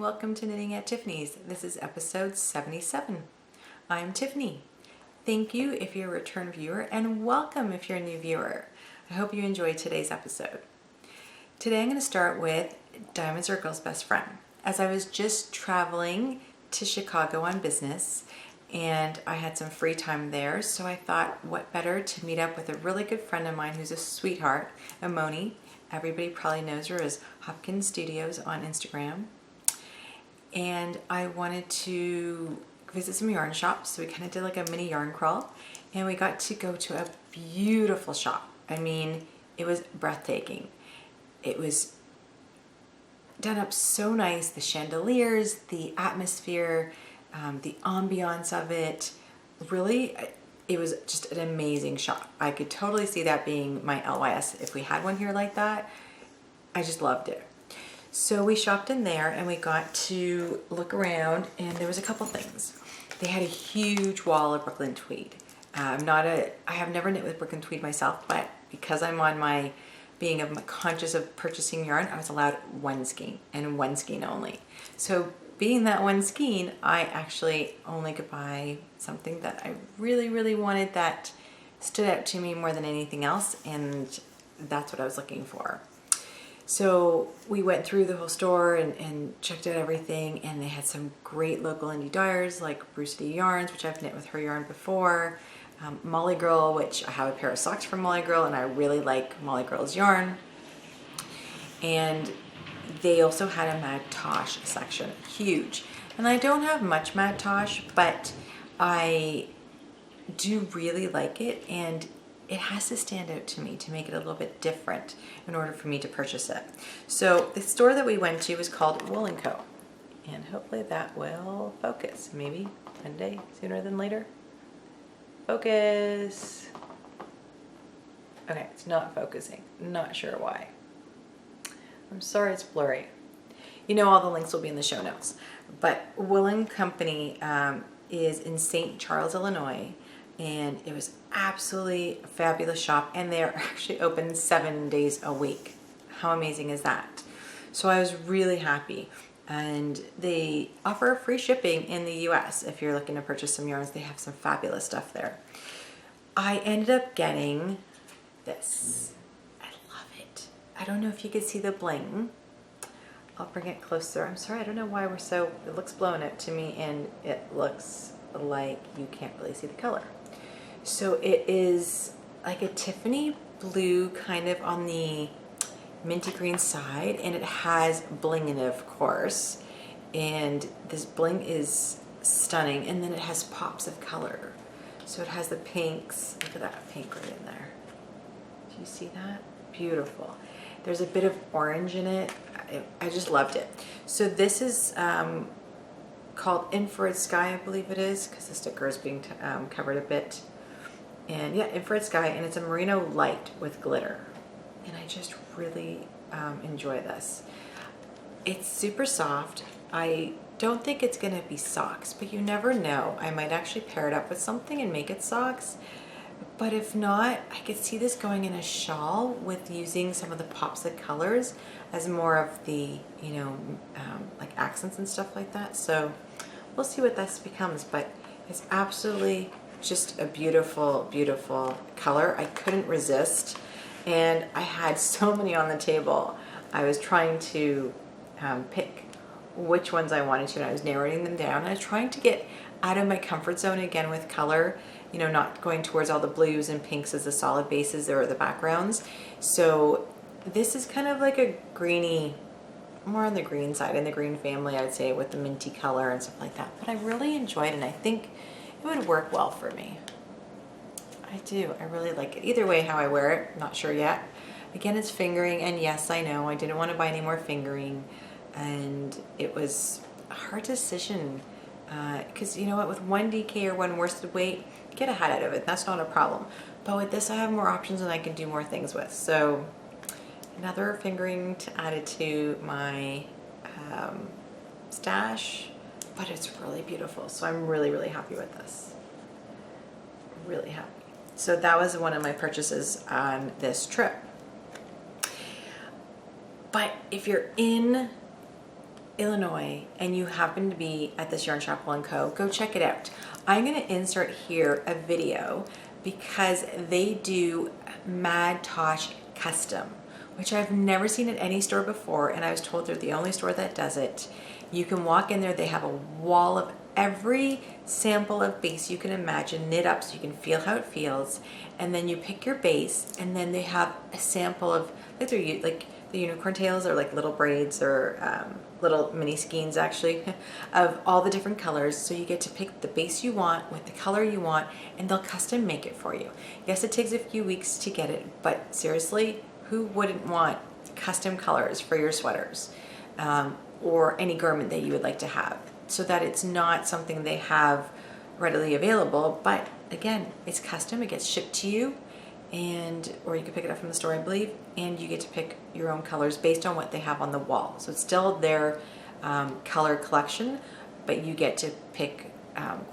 welcome to Knitting at Tiffany's. This is episode 77. I'm Tiffany. Thank you if you're a return viewer, and welcome if you're a new viewer. I hope you enjoyed today's episode. Today I'm going to start with Diamonds Are a Girl's Best Friend. As I was just traveling to Chicago on business and I had some free time there, so I thought what better to meet up with a really good friend of mine who's a sweetheart, Amoni. Everybody probably knows her as Hopkins Studios on Instagram. And I wanted to visit some yarn shops, so we kind of did like a mini yarn crawl, and we got to go to a beautiful shop. I mean, it was breathtaking. It was done up so nice, the chandeliers, the atmosphere, the ambiance of it. Really, it was just an amazing shop. I could totally see that being my LYS if we had one here like that. I just loved it. So we shopped in there and we got to look around, and there was a couple things. They had a huge wall of Brooklyn tweed. I have never knit with Brooklyn tweed myself, but because I'm on my being conscious of purchasing yarn, I was allowed one skein and one skein only. So being that one skein, I actually only could buy something that I really, really wanted that stood out to me more than anything else, and that's what I was looking for. So we went through the whole store and checked out everything, and they had some great local indie dyers like Bruce D Yarns, which I've knit with her yarn before, Molly Girl, which I have a pair of socks from Molly Girl, and I really like Molly Girl's yarn. And they also had a Mad Tosh section, huge. And I don't have much Mad Tosh, but I do really like it, and it has to stand out to me to make it a little bit different in order for me to purchase it. So the store that we went to was called Wool & Co. And hopefully that will focus, maybe one day sooner than later. Focus. Okay, it's not focusing. Not sure why. I'm sorry it's blurry. You know, all the links will be in the show notes. But Wool & Company is in St. Charles, Illinois, and it was absolutely a fabulous shop, and they're actually open 7 days a week. How amazing is that? So I was really happy, and they offer free shipping in the US if you're looking to purchase some yarns. They have some fabulous stuff there. I ended up getting this. I don't know if you can see the bling. I'll bring it closer. I'm sorry, I don't know why it looks blown out to me, and it looks like you can't really see the color. So it is like a Tiffany blue kind of on the minty green side, and it has bling in it, of course. And this bling is stunning, and then it has pops of color. So it has the pinks. Look at that pink right in there. Do you see that? Beautiful. There's a bit of orange in it. I just loved it. So this is called Infrared Sky, I believe it is, because the sticker is being covered a bit. And yeah, Infrared Sky, and it's a merino light with glitter. And I just really enjoy this. It's super soft. I don't think it's gonna be socks, but you never know. I might actually pair it up with something and make it socks. But if not, I could see this going in a shawl with using some of the pops of colors as more of the, you know, like accents and stuff like that. So we'll see what this becomes, but it's absolutely just a beautiful, beautiful color. I couldn't resist, and I had so many on the table. I was trying to pick which ones I wanted to, and I was narrowing them down. I was trying to get out of my comfort zone again with color, you know, not going towards all the blues and pinks as the solid bases or the backgrounds. So this is kind of like a greeny, more on the green side, in the green family, I'd say, with the minty color and stuff like that. But I really enjoyed it, and I think it would work well for me. I do. I really like it. Either way, how I wear it, not sure yet. Again, it's fingering, and yes, I know, I didn't want to buy any more fingering, and it was a hard decision. Because you know what, with one DK or one worsted weight, get a hat out of it. That's not a problem. But with this, I have more options and I can do more things with. So another fingering to add it to my stash, but it's really beautiful. So I'm really, really happy with this. Really happy. So that was one of my purchases on this trip. But if you're in Illinois and you happen to be at this Yarn Shop Wool & Co., go check it out. I'm going to insert here a video because they do Mad Tosh Custom, which I've never seen at any store before, and I was told they're the only store that does it. You can walk in there, they have a wall of every sample of base you can imagine knit up so you can feel how it feels, and then you pick your base, and then they have a sample of, like they're like the unicorn tails or like little braids or little mini skeins actually of all the different colors, so you get to pick the base you want with the color you want, and they'll custom make it for you. Yes, it takes a few weeks to get it, but seriously, who wouldn't want custom colors for your sweaters or any garment that you would like to have, so that it's not something they have readily available, but again, it's custom, it gets shipped to you, and or you can pick it up from the store, I believe, and you get to pick your own colors based on what they have on the wall. So it's still their color collection, but you get to pick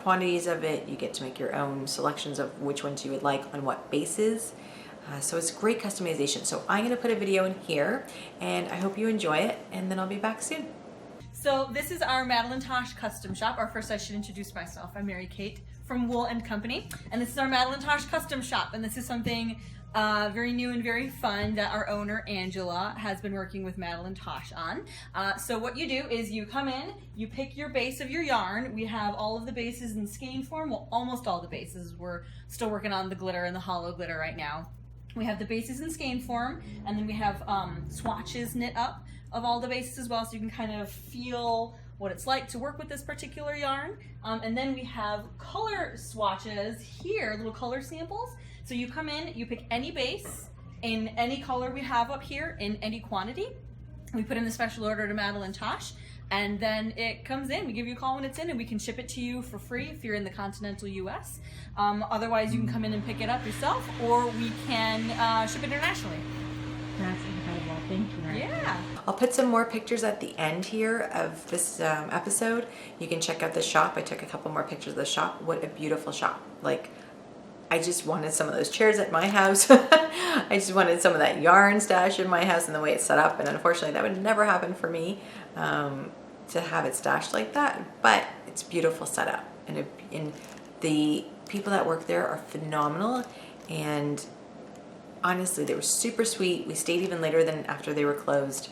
quantities of it, you get to make your own selections of which ones you would like on what bases. So it's great customization. So I'm going to put a video in here, and I hope you enjoy it, and then I'll be back soon. So this is our Madeline Tosh custom shop. Or first I should introduce myself. I'm Mary Kate from Wool & Company, and this is our Madeline Tosh custom shop, and this is something very new and very fun that our owner Angela has been working with Madeline Tosh on. So what you do is you come in, you pick your base of your yarn. We have all of the bases in skein form, well, almost all the bases. We're still working on the glitter and the hollow glitter right now. We have the bases in skein form, and then we have swatches knit up of all the bases as well, so you can kind of feel what it's like to work with this particular yarn. And then we have color swatches here, little color samples. So you come in, you pick any base in any color we have up here in any quantity. We put in the special order to Madeline Tosh, and then it comes in. We give you a call when it's in, and we can ship it to you for free if you're in the continental US. Otherwise, you can come in and pick it up yourself, or we can ship it internationally. That's incredible. Thank you. Mary. Yeah. I'll put some more pictures at the end here of this episode. You can check out the shop. I took a couple more pictures of the shop. What a beautiful shop. Like, I just wanted some of those chairs at my house. I just wanted some of that yarn stash in my house and the way it's set up. And unfortunately, that would never happen for me to have it stashed like that. But it's beautiful setup. And the people that work there are phenomenal. And honestly, they were super sweet. We stayed even later than after they were closed.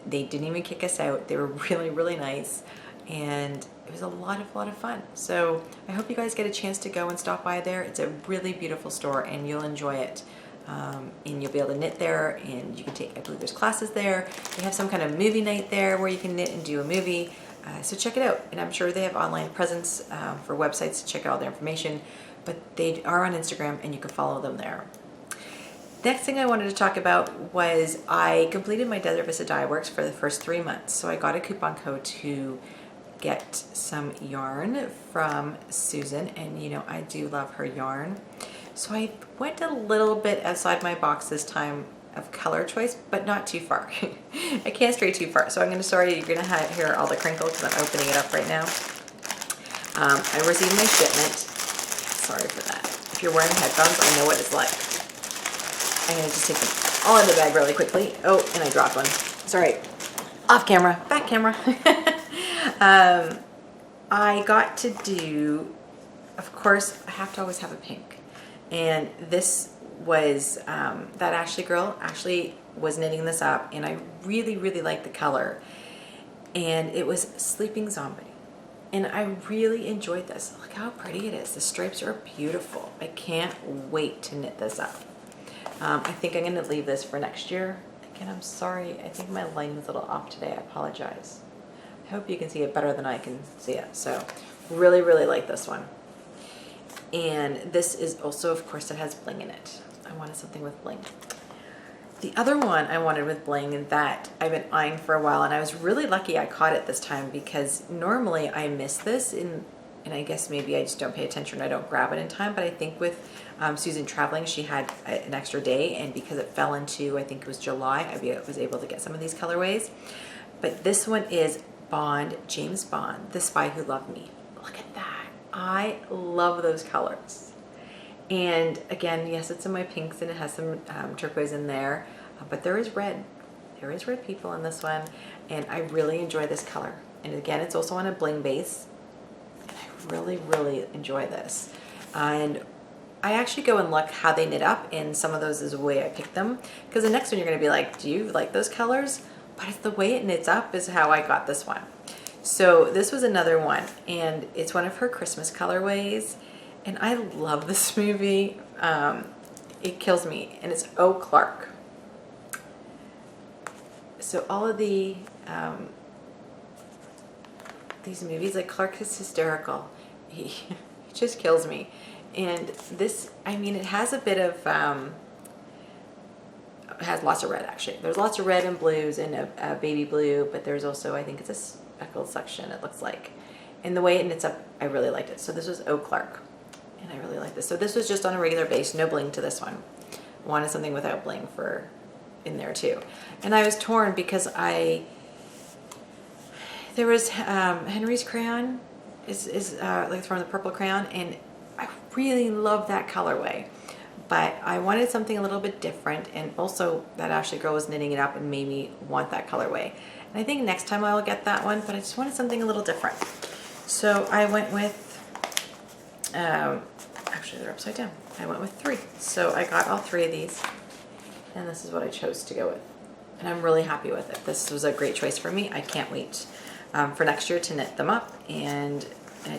They didn't even kick us out. They were really, really nice. And it was a lot of fun. So I hope you guys get a chance to go and stop by there. It's a really beautiful store, and you'll enjoy it. And you'll be able to knit there, and you can take, I believe there's classes there. They have some kind of movie night there where you can knit and do a movie. So check it out. And I'm sure they have online presence for websites to check out all their information. But they are on Instagram, and you can follow them there. Next thing I wanted to talk about was I completed my Desert Vista Dye Works for the first 3 months. So I got a coupon code to get some yarn from Susan, and you know I do love her yarn. So I went a little bit outside my box this time of color choice, but not too far. I can't stray too far. So I'm sorry, you're gonna hear all the crinkle because I'm opening it up right now. I received my shipment. Sorry for that. If you're wearing headphones, I know what it's like. I'm gonna just take them all in the bag really quickly. Oh, and I dropped one. Sorry. Off camera, back camera. I got to do, of course, I have to always have a pink. And this was, that Ashley girl actually was knitting this up, and I really, really liked the color. And it was Sleeping Zombie. And I really enjoyed this. Look how pretty it is. The stripes are beautiful. I can't wait to knit this up. I think I'm going to leave this for next year. Again, I'm sorry. I think my lighting's a little off today. I apologize. I hope you can see it better than I can see it. So really, really like this one. And this is also, of course, it has bling in it. I wanted something with bling. The other one I wanted with bling that I've been eyeing for a while, and I was really lucky I caught it this time because normally I miss this and I guess maybe I just don't pay attention, I don't grab it in time, but I think with Susan traveling, she had an extra day, and because it fell into, I think it was July, I was able to get some of these colorways. But this one is Bond, James Bond, The Spy Who Loved Me. Look at that. I love those colors. And again, yes, it's in my pinks and it has some turquoise in there, but there is red. There is red people in this one, and I really enjoy this color. And again, it's also on a bling base, and I really, really enjoy this. And I actually go and look how they knit up, and some of those is the way I pick them. Because the next one you're going to be like, do you like those colors? But it's the way it knits up is how I got this one. So this was another one, and it's one of her Christmas colorways. And I love this movie. It kills me, and it's O. Clark. So all of the these movies, like Clark is hysterical. He just kills me. And this, I mean, it has a bit of, it has lots of red actually. There's lots of red and blues and a baby blue, but there's also, I think it's a speckled section, it looks like. And the way it knits up, I really liked it. So this was O. Clark, and I really like this. So this was just on a regular base, no bling to this one. I wanted something without bling for in there too. And I was torn because there was Henry's crayon is like from the purple crayon, and I really love that colorway, but I wanted something a little bit different, and also that Ashley girl was knitting it up and made me want that colorway. And I think next time I'll get that one, but I just wanted something a little different. So I went with, actually they're upside down. I went with 3. So I got all 3 of these, and this is what I chose to go with. And I'm really happy with it. This was a great choice for me. I can't wait for next year to knit them up and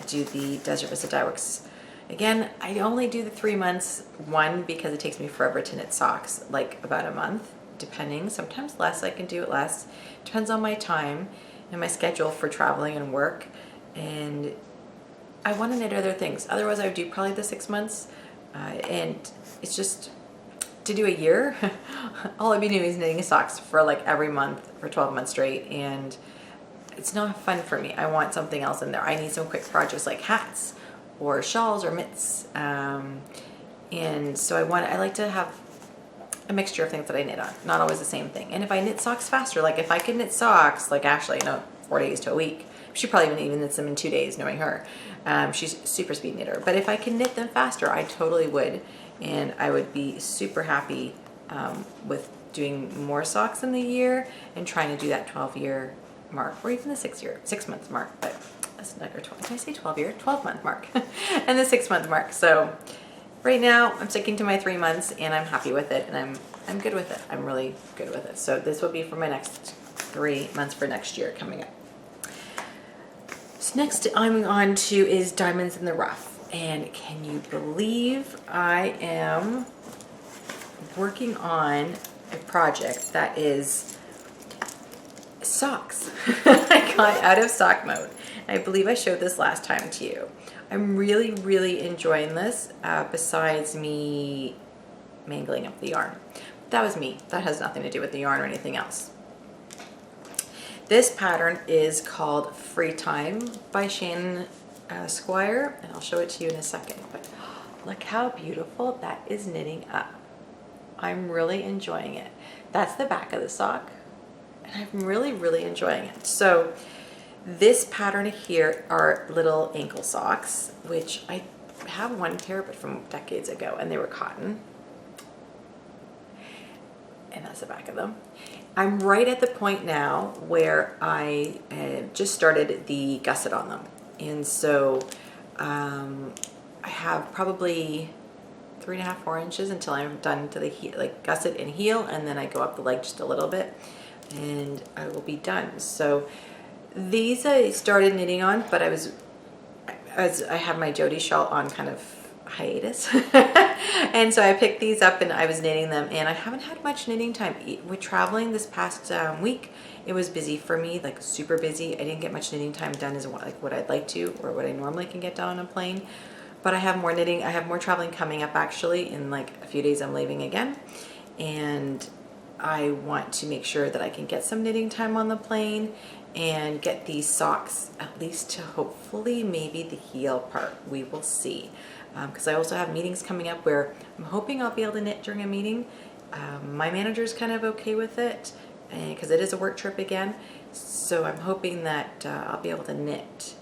do the Desert Vista Dye Works. Again, I only do the 3 months, one, because it takes me forever to knit socks, like about a month, depending, sometimes less, I can do it less. Depends on my time and my schedule for traveling and work. And I want to knit other things. Otherwise, I would do probably the 6 months. And it's just, to do a year, all I'd be doing is knitting socks for like every month for 12 months straight. And it's not fun for me. I want something else in there. I need some quick projects like hats or shawls or mitts. And so I like to have a mixture of things that I knit on, not always the same thing. And if I knit socks faster, like if I could knit socks like Ashley, 4 days to a week, she probably even knits them in 2 days, knowing her. She's a super speed knitter. But if I can knit them faster, I totally would. And I would be super happy with doing more socks in the year and trying to do that 12-year mark, or even the 6-month mark. But that's not, or 12, did I say 12-year? 12-month mark and the 6-month mark. So right now I'm sticking to my 3 months, and I'm happy with it, and I'm good with it. I'm really good with it. So this will be for my next 3 months for next year coming up. So next I'm on to is Diamonds in the Rough. And can you believe I am working on a project that is socks. I got out of sock mode. I believe I showed this last time to you. I'm really, really enjoying this, besides me mangling up the yarn. That was me. That has nothing to do with the yarn or anything else. This pattern is called Free Time by Shannon Squire, and I'll show it to you in a second. But look how beautiful that is knitting up. I'm really enjoying it. That's the back of the sock, and I'm really, really enjoying it. So this pattern here are little ankle socks, which I have one pair, but from decades ago, and they were cotton. And that's the back of them. I'm right at the point now where I just started the gusset on them. And so I have probably 3.5, 4 inches until I'm done to the heel, like gusset and heel, and then I go up the leg just a little bit, and I will be done. So these I started knitting on, but I had my Jody shawl on kind of hiatus, and so I picked these up and I was knitting them, and I haven't had much knitting time. With traveling this past week, it was busy for me, like super busy. I didn't get much knitting time done as what I'd like to, or what I normally can get done on a plane. But I have more knitting, I have more traveling coming up actually. In like a few days I'm leaving again, and I want to make sure that I can get some knitting time on the plane and get these socks at least to hopefully maybe the heel part. We will see. Because I also have meetings coming up where I'm hoping I'll be able to knit during a meeting. My manager's kind of okay with it, because it is a work trip again. So I'm hoping that I'll be able to knit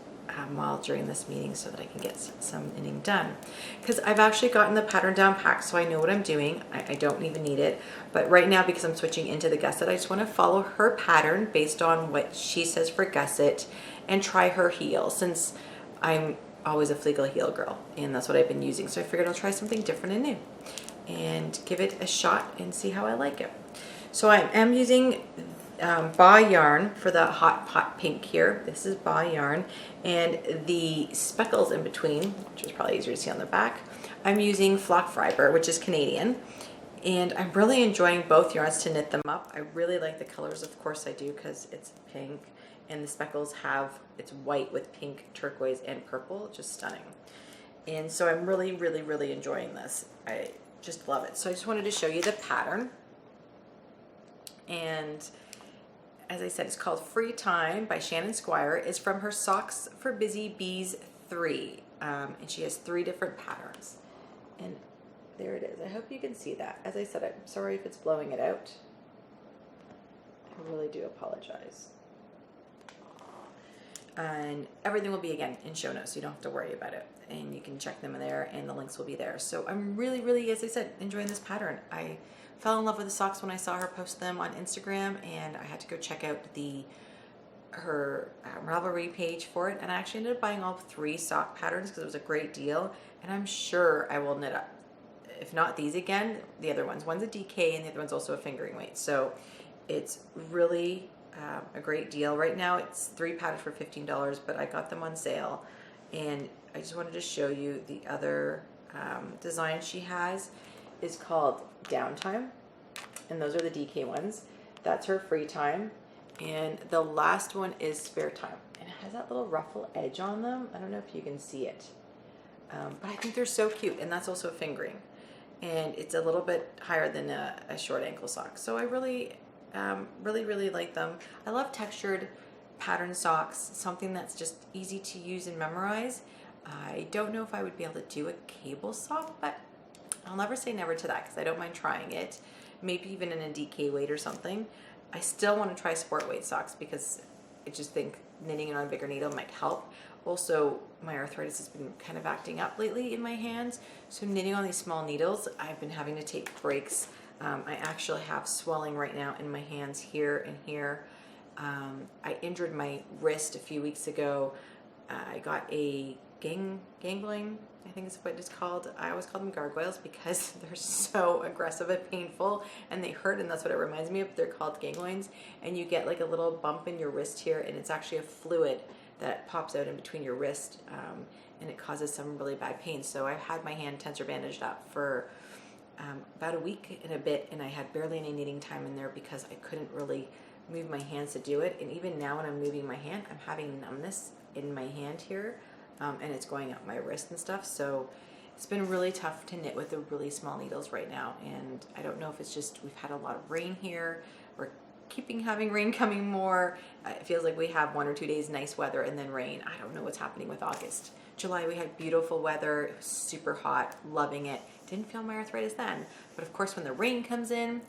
while during this meeting so that I can get some knitting done. Because I've actually gotten the pattern down packed, so I know what I'm doing. I don't even need it. But right now, because I'm switching into the gusset, I just want to follow her pattern based on what she says for gusset and try her heel, since I'm always a Flegel heel girl, and that's what I've been using. So I figured I'll try something different and new and give it a shot and see how I like it. So I am using Ba yarn for the hot pot pink here. This is Ba yarn, and the speckles in between, which is probably easier to see on the back, I'm using flock fiber, which is Canadian, and I'm really enjoying both yarns to knit them up. I really like the colors, of course I do, because it's pink, and the speckles have, it's white with pink, turquoise, and purple, just stunning. And so I'm really, really, really enjoying this. I just love it. So I just wanted to show you the pattern. And as I said, it's called Free Time by Shannon Squire. It's from her Socks for Busy Bees 3. And she has 3 different patterns. And there it is. I hope you can see that. As I said, I'm sorry if it's blowing it out. I really do apologize. And everything will be, again, in show notes, so you don't have to worry about it. And you can check them in there, and the links will be there. So I'm really, really, as I said, enjoying this pattern. I fell in love with the socks when I saw her post them on Instagram, and I had to go check out her Ravelry page for it. And I actually ended up buying all 3 sock patterns because it was a great deal. And I'm sure I will knit up, if not these again, the other ones. One's a DK, and the other one's also a fingering weight. So it's really a great deal. Right now it's 3 patterns for $15, but I got them on sale, and I just wanted to show you the other design she has is called Downtime, and those are the DK ones. That's her Free Time, and the last one is Spare Time, and it has that little ruffle edge on them. I don't know if you can see it, but I think they're so cute, and that's also a fingering, and it's a little bit higher than a short ankle sock. So I really really like them. I love textured pattern socks, something that's just easy to use and memorize. I don't know if I would be able to do a cable sock, but I'll never say never to that because I don't mind trying it. Maybe even in a DK weight or something. I still want to try sport weight socks because I just think knitting it on a bigger needle might help. Also, my arthritis has been kind of acting up lately in my hands, so knitting on these small needles, I've been having to take breaks. I actually have swelling right now in my hands here and here. I injured my wrist a few weeks ago. I got a gangling, I think is what it's called. I always call them gargoyles because they're so aggressive and painful, and they hurt, and that's what it reminds me of. They're called ganglions, and you get like a little bump in your wrist here, and it's actually a fluid that pops out in between your wrist, and it causes some really bad pain. So I've had my hand tensor bandaged up for about a week and a bit, and I had barely any knitting time in there because I couldn't really move my hands to do it. And even now when I'm moving my hand, I'm having numbness in my hand here, and it's going up my wrist and stuff. So it's been really tough to knit with the really small needles right now, and I don't know if it's just we've had a lot of rain here. We're having rain coming more. It feels like we have 1 or 2 days nice weather and then rain. I don't know what's happening with August. July we had beautiful weather. It was super hot, loving it. Didn't feel my arthritis then, but of course when the rain comes in,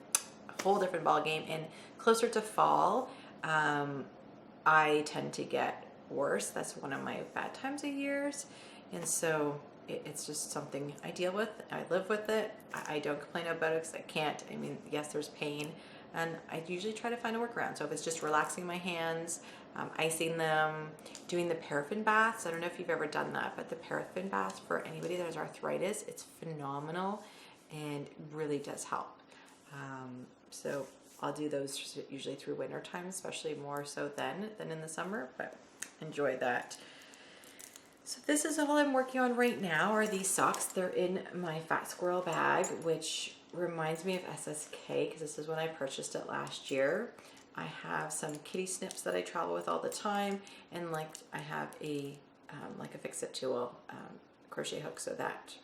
a whole different ball game. And closer to fall, I tend to get worse. That's one of my bad times of years, and so it's just something I deal with. I live with it. I don't complain about it because I can't. I mean, yes, there's pain, and I usually try to find a workaround. So if it's just relaxing my hands, icing them, doing the paraffin baths. I don't know if you've ever done that, but the paraffin baths for anybody that has arthritis, it's phenomenal and really does help. So I'll do those usually through winter time, especially more so then than in the summer, but enjoy that. So this is all I'm working on right now are these socks. They're in my Fat Squirrel bag, which reminds me of SSK because this is when I purchased it last year. I have some kitty snips that I travel with all the time, and like I have a like a fix-it tool crochet hook so that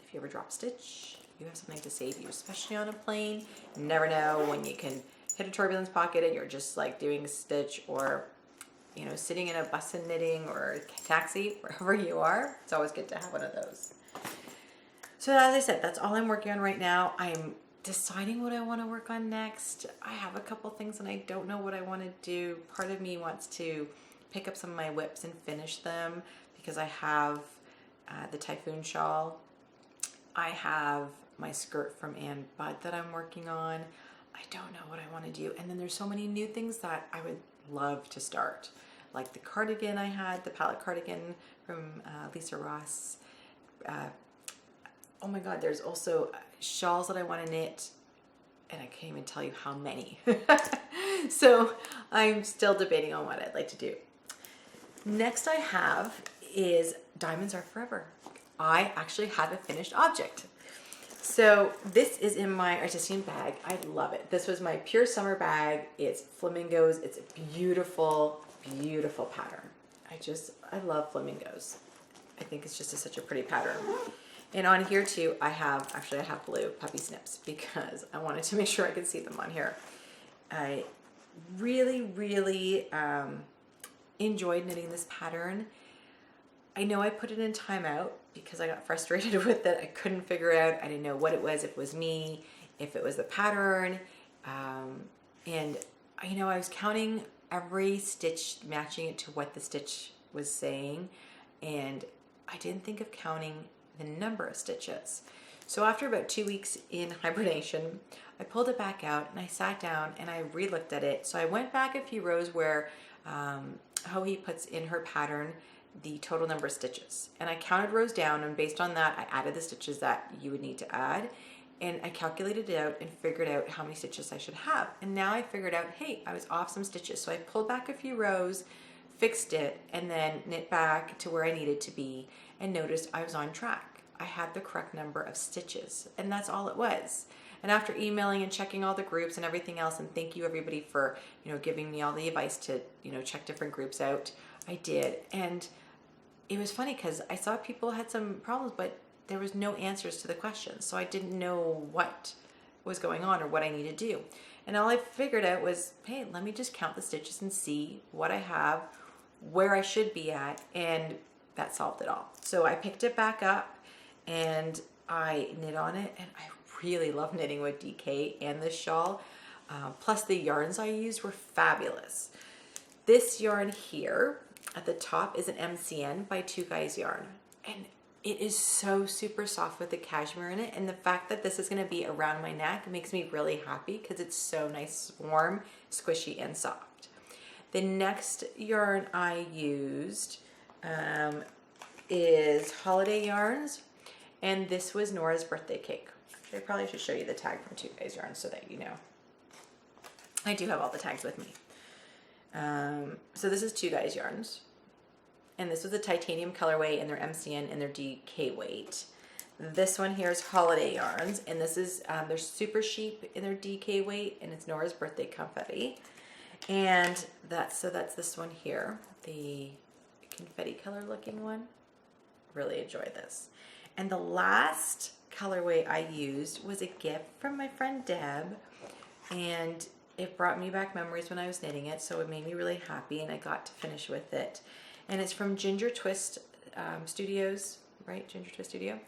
if you ever drop stitch, you have something to save you, especially on a plane. You never know when you can hit a turbulence pocket and you're just like doing a stitch, or you know, sitting in a bus and knitting or a taxi, wherever you are. It's always good to have one of those. So as I said, that's all I'm working on right now. I'm deciding what I want to work on next. I have a couple things and I don't know what I want to do. Part of me wants to pick up some of my whips and finish them because I have the Typhoon shawl. I have my skirt from Ann Budd that I'm working on. I don't know what I want to do. And then there's so many new things that I would love to start. Like the cardigan I had, the palette cardigan from Lisa Ross. Oh my God, there's also shawls that I want to knit, and I can't even tell you how many. So I'm still debating on what I'd like to do. Next I have is Diamonds Are Forever. I actually have a finished object. So this is in my artisan bag. I love it. This was my pure summer bag. It's flamingos. It's a beautiful, beautiful pattern. I love flamingos. I think it's just such a pretty pattern. And on here too, I have blue puppy snips because I wanted to make sure I could see them on here. I really, really enjoyed knitting this pattern. I know I put it in timeout because I got frustrated with it. I couldn't figure out, I didn't know what it was, if it was me, if it was the pattern. And you know, I was counting every stitch, matching it to what the stitch was saying. And I didn't think of counting the number of stitches. So after about 2 weeks in hibernation, I pulled it back out and I sat down and I re-looked at it. So I went back a few rows where Hohi puts in her pattern the total number of stitches. And I counted rows down, and based on that, I added the stitches that you would need to add. And I calculated it out and figured out how many stitches I should have. And now I figured out, hey, I was off some stitches. So I pulled back a few rows, fixed it, and then knit back to where I needed to be and noticed I was on track. I had the correct number of stitches, and that's all it was. And after emailing and checking all the groups and everything else, and thank you everybody for, you know, giving me all the advice to, you know, check different groups out, I did. And it was funny because I saw people had some problems, but there was no answers to the questions. So I didn't know what was going on or what I needed to do. And all I figured out was, hey, let me just count the stitches and see what I have, where I should be at, and that solved it all. So I picked it back up and I knit on it, and I really love knitting with DK and this shawl. Plus the yarns I used were fabulous. This yarn here at the top is an MCN by Two Guys Yarn, and it is so super soft with the cashmere in it, and the fact that this is going to be around my neck makes me really happy because it's so nice, warm, squishy, and soft. The next yarn I used is Holiday Yarns, and this was Nora's birthday cake. I probably should show you the tag from Two Guys Yarn so that you know. I do have all the tags with me. So this is Two Guys Yarns, and this was a titanium colorway in their MCN and their DK weight. This one here is Holiday Yarns, and this is they're super sheep in their DK weight, and it's Nora's birthday confetti. And that's this one here, the confetti color looking one. Really enjoy this. And the last colorway I used was a gift from my friend Deb, and it brought me back memories when I was knitting it, so it made me really happy, and I got to finish with it. And it's from Ginger Twist Studios, right? Ginger Twist Studio.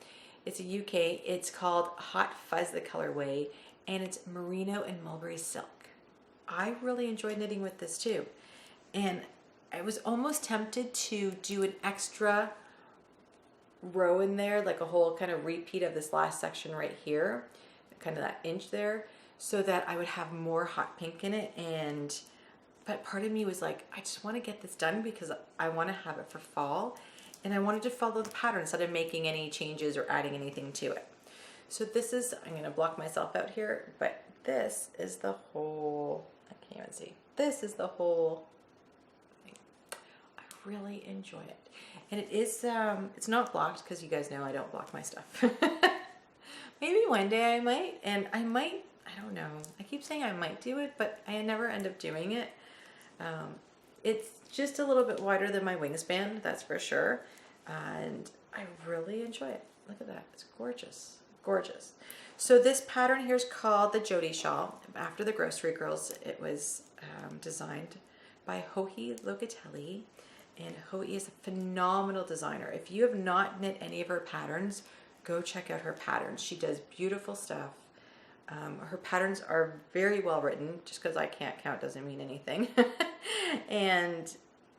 It's a UK. It's called Hot Fuzz, the colorway, and it's merino and mulberry silk. I really enjoyed knitting with this too. And I was almost tempted to do an extra row in there, like a whole kind of repeat of this last section right here, kind of that inch there, so that I would have more hot pink in it. But part of me was like, I just want to get this done because I want to have it for fall, and I wanted to follow the pattern instead of making any changes or adding anything to it. So this is, I'm going to block myself out here, but this is the whole, I can't even see, this is the whole thing. I really enjoy it. And it is, it's not blocked because you guys know I don't block my stuff. Maybe one day I might, and I don't know. I keep saying I might do it, but I never end up doing it. It's just a little bit wider than my wingspan, that's for sure. And I really enjoy it. Look at that, it's gorgeous, gorgeous. So this pattern here is called the Jody Shawl. After the Grocery Girls, it was designed by Hohi Locatelli. And Hohi is a phenomenal designer. If you have not knit any of her patterns, go check out her patterns. She does beautiful stuff. Her patterns are very well written. Just because I can't count doesn't mean anything. And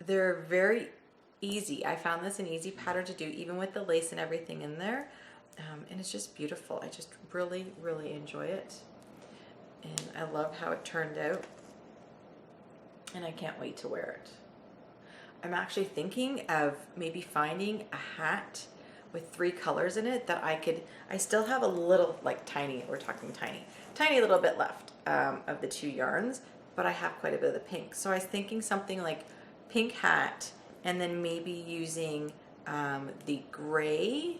they're very easy. I found this an easy pattern to do, even with the lace and everything in there. And it's just beautiful. I just really, really enjoy it. And I love how it turned out. And I can't wait to wear it. I'm actually thinking of maybe finding a hat with 3 colors in it that I still have a little, like tiny, we're talking tiny little bit left of the 2 yarns, but I have quite a bit of the pink. So I was thinking something like pink hat, and then maybe using the gray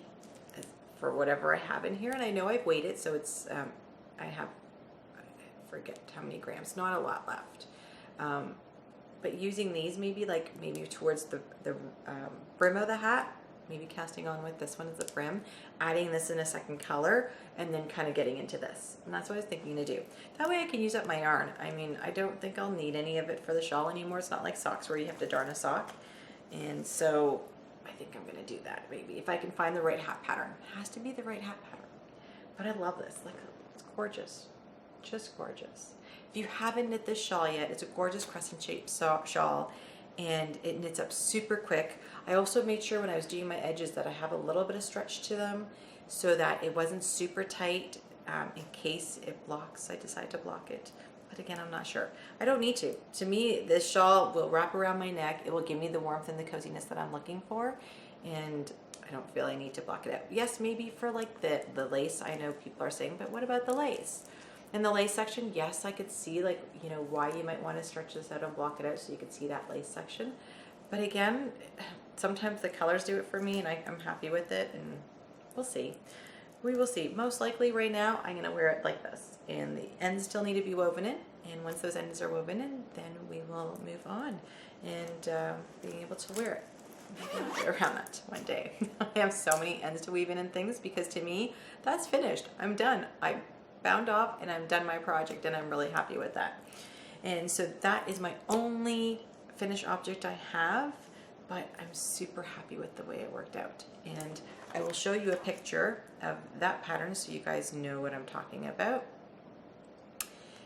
for whatever I have in here. And I know I've weighed it, so it's, I forget how many grams, not a lot left. But using these maybe towards the brim of the hat, maybe casting on with this one as the brim, adding this in a second color, and then kind of getting into this. And that's what I was thinking to do. That way I can use up my yarn. I mean, I don't think I'll need any of it for the shawl anymore. It's not like socks where you have to darn a sock. And so I think I'm gonna do that maybe. If I can find the right hat pattern. It has to be the right hat pattern. But I love this, like, it's gorgeous, just gorgeous. If you haven't knit this shawl yet, it's a gorgeous crescent shaped shawl, and it knits up super quick. I also made sure when I was doing my edges that I have a little bit of stretch to them so that it wasn't super tight in case it blocks. I decide to block it. But again, I'm not sure. I don't need to. To me, this shawl will wrap around my neck. It will give me the warmth and the coziness that I'm looking for. And I don't feel I need to block it out. Yes, maybe for like the lace, I know people are saying, but what about the lace? In the lace section, yes, I could see, like, you know, why you might want to stretch this out and block it out so you could see that lace section. But again, sometimes the colors do it for me, and I'm happy with it, and we'll see. We will see. Most likely right now, I'm going to wear it like this. And the ends still need to be woven in. And once those ends are woven in, then we will move on and being able to wear it. Maybe I'll get around that one day. I have so many ends to weave in and things, because to me, that's finished. I'm done. I bound off and I'm done my project, and I'm really happy with that. And so that is my only finished object I have, but I'm super happy with the way it worked out. And I will show you a picture of that pattern so you guys know what I'm talking about.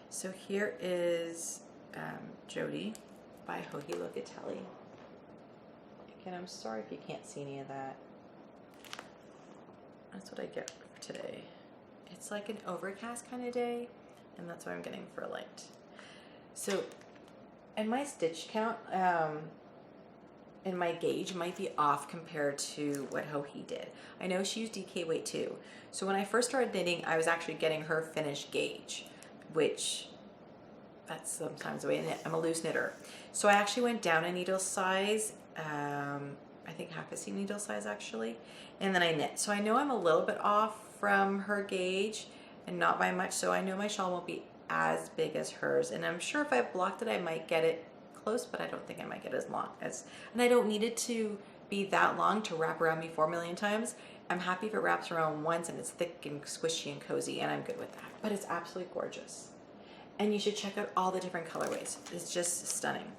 So here is Jody by Hohi Locatelli. Again, I'm sorry if you can't see any of that. That's what I get for today. It's like an overcast kind of day, and that's what I'm getting for light. So, and my stitch count and my gauge might be off compared to what Hohi did. I know she used DK weight too. So when I first started knitting, I was actually getting her finished gauge, which that's sometimes the way I knit. I'm a loose knitter. So I actually went down a needle size, I think half a seam needle size actually, and then I knit. So I know I'm a little bit off from her gauge, and not by much, so I know my shawl won't be as big as hers, and I'm sure if I blocked it I might get it close, but I don't think I might get as long as, and I don't need it to be that long to wrap around me 4 million times. I'm happy if it wraps around once and it's thick and squishy and cozy, and I'm good with that. But it's absolutely gorgeous, and you should check out all the different colorways. It's just stunning.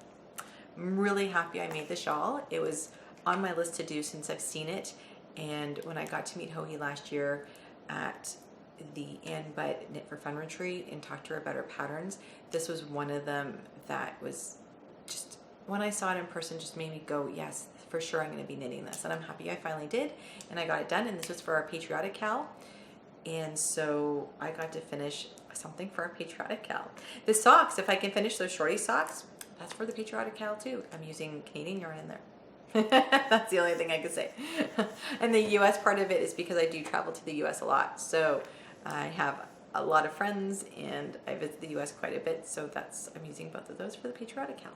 I'm really happy I made the shawl. It was on my list to do since I've seen it, and when I got to meet Hohi last year at the Ann Budd Knit for Fun retreat and talked to her about her patterns, this was one of them that was just, when I saw it in person, just made me go, yes, for sure I'm going to be knitting this. And I'm happy I finally did, and I got it done. And this was for our patriotic cal, and so I got to finish something for our patriotic cal. The socks, if I can finish those shorty socks, that's for the patriotic cal too. I'm using Canadian yarn in there. That's the only thing I could say. And the US part of it is because I do travel to the US a lot, so I have a lot of friends and I visit the US quite a bit, so that's, I'm using both of those for the patriotic cal.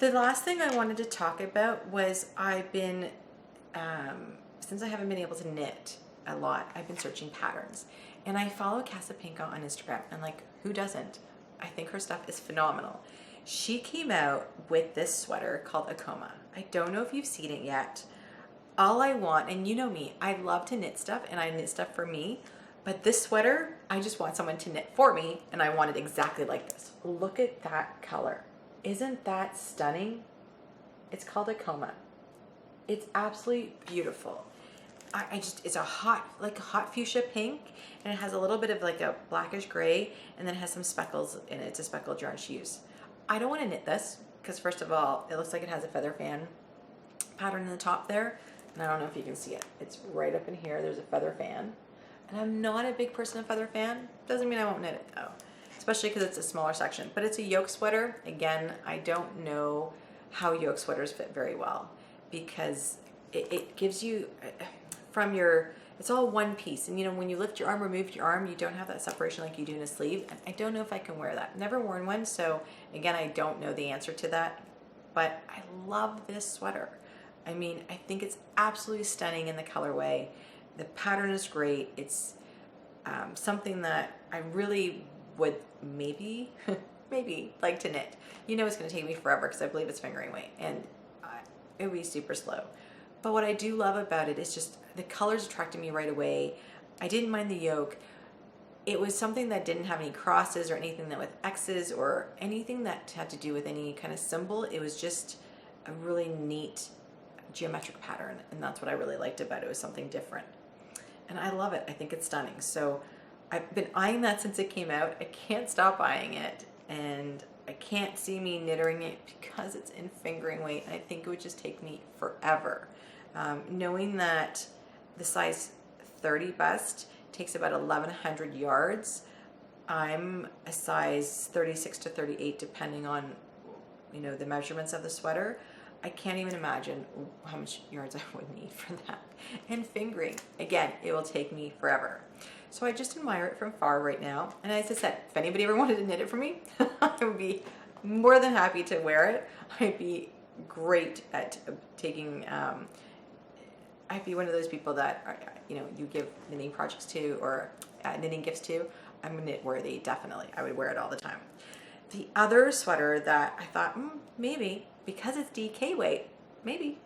The last thing I wanted to talk about was I've been, since I haven't been able to knit a lot, I've been searching patterns, and I follow Casapinka on Instagram, and like, who doesn't? I think her stuff is phenomenal. She came out with this sweater called Acoma. I don't know if you've seen it yet. All I want, and you know me, I love to knit stuff, and I knit stuff for me, but this sweater, I just want someone to knit for me, and I want it exactly like this. Look at that color. Isn't that stunning? It's called Acoma. It's absolutely beautiful. It's a hot, like a hot fuchsia pink, and it has a little bit of like a blackish gray, and then it has some speckles in it. It's a speckled yarn she used. I don't want to knit this. because first of all, it looks like it has a feather fan pattern in the top there. And I don't know if you can see it. It's right up in here. There's a feather fan. And I'm not a big person of feather fan. Doesn't mean I won't knit it though, especially because it's a smaller section. But it's a yoke sweater. Again, I don't know how yoke sweaters fit very well because it gives you from your, it's all one piece. And you know, when you lift your arm, remove your arm, you don't have that separation like you do in a sleeve. And I don't know if I can wear that. Never worn one. So again, I don't know the answer to that, but I love this sweater. I mean, I think it's absolutely stunning in the colorway. The pattern is great. It's something that I really would maybe like to knit. You know, it's going to take me forever because I believe it's fingering weight and it would be super slow. But what I do love about it is just the colors attracted me right away. I didn't mind the yoke. It was something that didn't have any crosses or anything that with X's or anything that had to do with any kind of symbol. It was just a really neat geometric pattern, and that's what I really liked about it. It was something different, and I love it. I think it's stunning. So I've been eyeing that since it came out. I can't stop eyeing it, and I can't see me knitting it because it's in fingering weight. I think it would just take me forever. Knowing that the size 30 bust takes about 1,100 yards, I'm a size 36 to 38 depending on, you know, the measurements of the sweater. I can't even imagine how much yards I would need for that. And fingering, again, it will take me forever. So I just admire it from far right now. And as I said, if anybody ever wanted to knit it for me, I would be more than happy to wear it. I'd be great at taking, I'd be one of those people that, are, you know, you give knitting projects to or knitting gifts to. I'm knit worthy, definitely. I would wear it all the time. The other sweater that I thought, maybe, because it's DK weight, maybe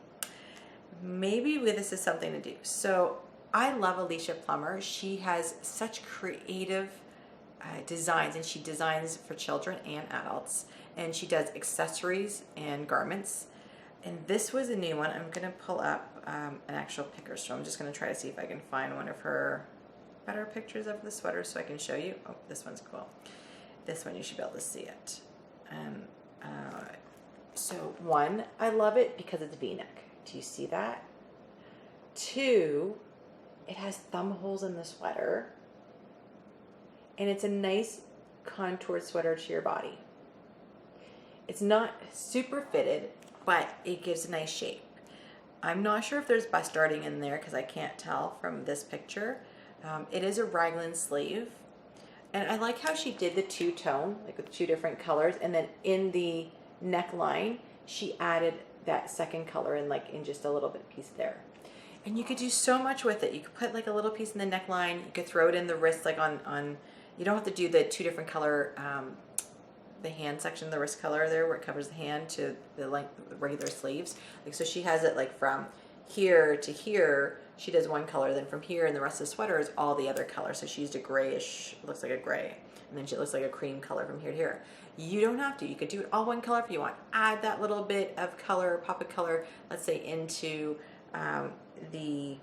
this is something to do. So I love Alicia Plummer. She has such creative designs, and she designs for children and adults, and she does accessories and garments. And this was a new one. I'm gonna pull up an actual picture, so I'm just gonna try to see if I can find one of her better pictures of the sweater so I can show you. Oh, this one's cool. This one, you should be able to see it. And so one, I love it because it's V-neck. Do you see that? Two, it has thumb holes in the sweater, and it's a nice contoured sweater to your body. It's not super fitted, but it gives a nice shape. I'm not sure if there's bust darting in there because I can't tell from this picture. It is a raglan sleeve. And I like how she did the two-tone, like with two different colors, and then in the neckline, she added that second color in, like in just a little bit piece there. And you could do so much with it. You could put like a little piece in the neckline. You could throw it in the wrist, like on you don't have to do the two different color, the hand section, the wrist color there where it covers the hand to the length of the regular sleeves. Like, so she has it like from here to here, she does one color, then from here and the rest of the sweater is all the other colors. So she used a grayish, looks like a gray, and then she looks like a cream color from here to here. You don't have to. You could do it all one color if you want. Add that little bit of color, pop of color, let's say into the,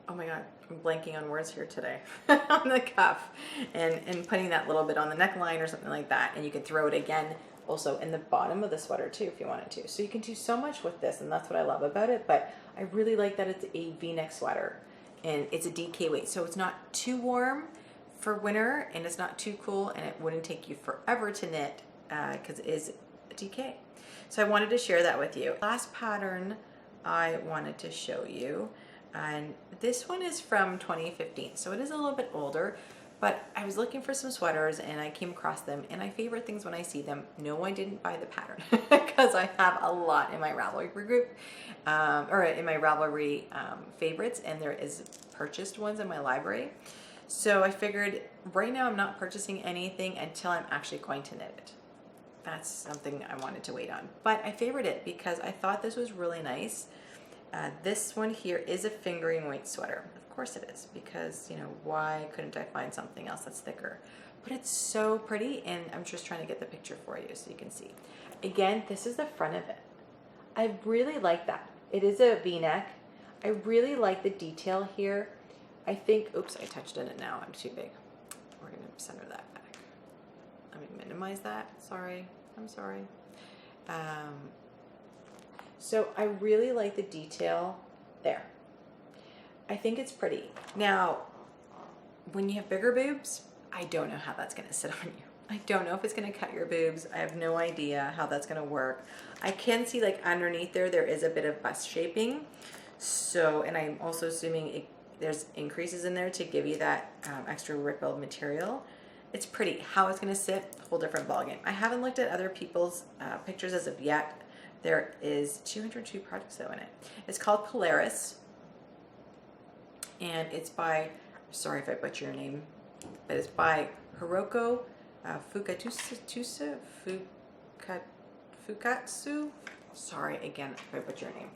oh my God, I'm blanking on words here today, on the cuff, and putting that little bit on the neckline or something like that. And you could throw it again also in the bottom of the sweater too if you wanted to. So you can do so much with this, and that's what I love about it. But I really like that it's a V-neck sweater and it's a DK weight, so it's not too warm for winter and it's not too cool, and it wouldn't take you forever to knit because it is a DK. So I wanted to share that with you. Last pattern I wanted to show you, and this one is from 2015, so it is a little bit older. But I was looking for some sweaters and I came across them, and I favorite things when I see them. No, I didn't buy the pattern because I have a lot in my Ravelry group, or in my Ravelry favorites, and there is purchased ones in my library. So I figured right now I'm not purchasing anything until I'm actually going to knit it. That's something I wanted to wait on. But I favored it because I thought this was really nice. This one here is a fingering weight sweater. Of course it is, because, you know, why couldn't I find something else that's thicker? But it's so pretty, and I'm just trying to get the picture for you so you can see. Again, this is the front of it. I really like that. It is a V-neck. I really like the detail here. I think, oops, I touched in it now. I'm too big. We're going to center that back. Let me minimize that. Sorry. I'm sorry. So I really like the detail there. I think it's pretty. Now, when you have bigger boobs, I don't know how that's going to sit on you. I don't know if it's going to cut your boobs. I have no idea how that's going to work. I can see like underneath there is a bit of bust shaping. So, and I'm also assuming there's increases in there to give you that extra rippled material. It's pretty. How it's going to sit, whole different ballgame. I haven't looked at other people's pictures as of yet. There is 202 products though in it. It's called Polaris. And it's by, sorry if I butcher your name, but it's by Hiroko Fukatsu. Sorry again if I butcher your name.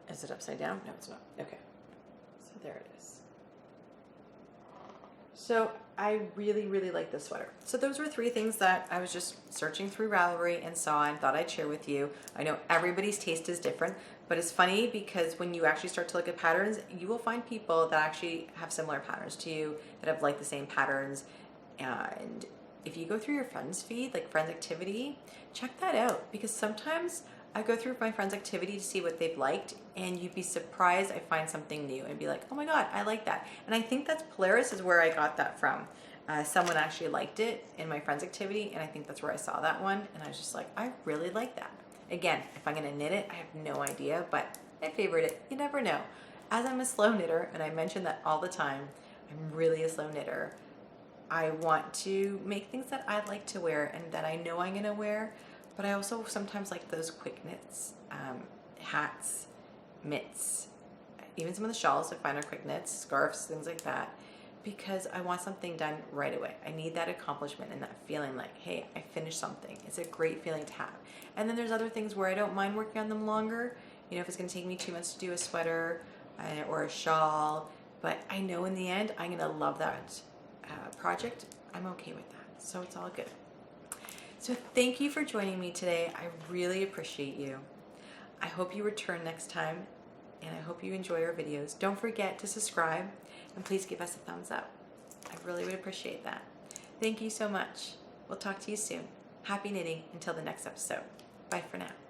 Is it upside down? No, it's not. Okay. So there it is. So I really, really like this sweater. So those were 3 things that I was just searching through Ravelry and saw and thought I'd share with you. I know everybody's taste is different, but it's funny because when you actually start to look at patterns, you will find people that actually have similar patterns to you, that have liked the same patterns. And if you go through your friends feed, like friends activity, check that out, because sometimes I go through my friends activity to see what they've liked, and you'd be surprised I find something new and be like, oh my God, I like that. And I think that's Polaris is where I got that from. Someone actually liked it in my friends activity, and I think that's where I saw that one, and I was just like, I really like that. Again, if I'm gonna knit it, I have no idea, but I favorite it. You never know. As I'm a slow knitter, and I mention that all the time, I'm really a slow knitter. I want to make things that I like to wear and that I know I'm gonna wear, but I also sometimes like those quick knits, hats, mitts, even some of the shawls I find are quick knits, scarves, things like that, because I want something done right away. I need that accomplishment and that feeling like, hey, I finished something. It's a great feeling to have. And then there's other things where I don't mind working on them longer. You know, if it's gonna take me 2 months to do a sweater or a shawl, but I know in the end, I'm gonna love that project. I'm okay with that, so it's all good. So thank you for joining me today. I really appreciate you. I hope you return next time, and I hope you enjoy our videos. Don't forget to subscribe, and please give us a thumbs up. I really would appreciate that. Thank you so much. We'll talk to you soon. Happy knitting until the next episode. Bye for now.